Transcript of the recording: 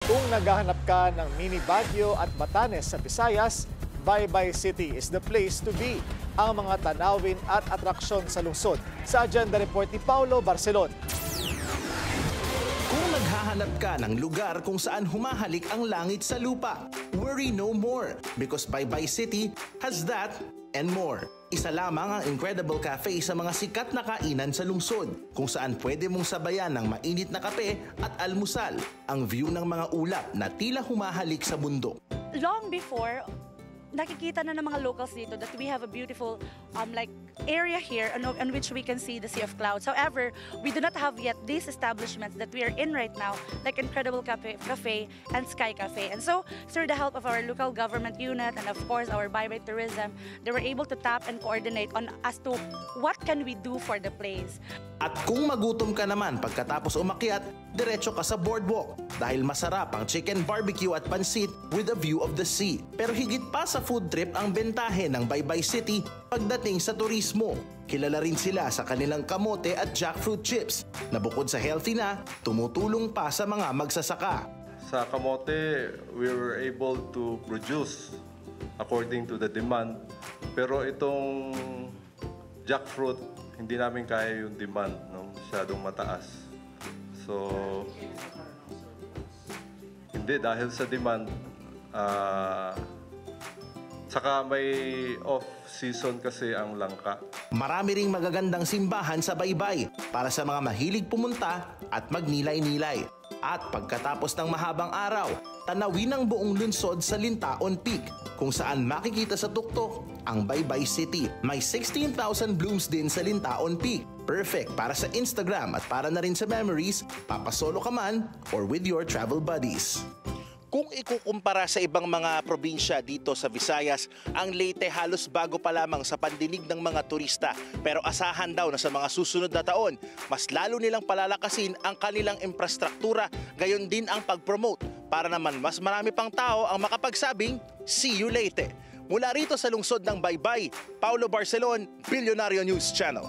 Kung naghahanap ka ng mini Baguio at Batanes sa Visayas, Baybay City is the place to be. Ang mga tanawin at atraksyon sa lungsod. Sa Agenda Report ni Paulo Barcelon. Kung naghahanap ka ng lugar kung saan humahalik ang langit sa lupa, worry no more because Baybay City has that and more. Isa lamang ang Incredible Cafe sa mga sikat na kainan sa lungsod kung saan pwede mong sabayan ng mainit na kape at almusal ang view ng mga ulap na tila humahalik sa bundok. Long before, nakikita na ng mga locals dito that we have a beautiful area here on which we can see the Sea of Clouds. However, we do not have yet these establishments that we are in right now, like Incredible Cafe and Sky Cafe. And so, through the help of our local government unit and of course our Baybay Tourism, they were able to tap and coordinate on as to what can we do for the place. At kung magutom ka naman pagkatapos umakyat, diretso ka sa boardwalk dahil masarap ang chicken barbecue at pansit with a view of the sea. Pero higit pa sa food trip ang bentahe ng Baybay City pagdating sa turismo. Kilala rin sila sa kanilang kamote at jackfruit chips na bukod sa healthy na, tumutulong pa sa mga magsasaka. Sa kamote, we were able to produce according to the demand. Pero itong jackfruit, hindi namin kaya yung demand, no? Masyadong mataas. So, hindi dahil sa demand, saka may off-season kasi ang langka. Marami ring magagandang simbahan sa Baybay para sa mga mahilig pumunta at magnilay-nilay. At pagkatapos ng mahabang araw, tanawin ang buong lungsod sa Lintaon Peak kung saan makikita sa tuktok ang Baybay City. May 16,000 blooms din sa Lintaon Peak. Perfect para sa Instagram at para na rin sa memories, papasolo ka man or with your travel buddies. Kung ikukumpara sa ibang mga probinsya dito sa Visayas, ang Leyte halos bago pa lamang sa pandinig ng mga turista. Pero asahan daw na sa mga susunod na taon, mas lalo nilang palalakasin ang kanilang infrastruktura, gayon din ang pag-promote para naman mas marami pang tao ang makapagsabing, "See you Leyte." Mula rito sa lungsod ng Baybay, Paulo Barcelon, Bilyonaryo News Channel.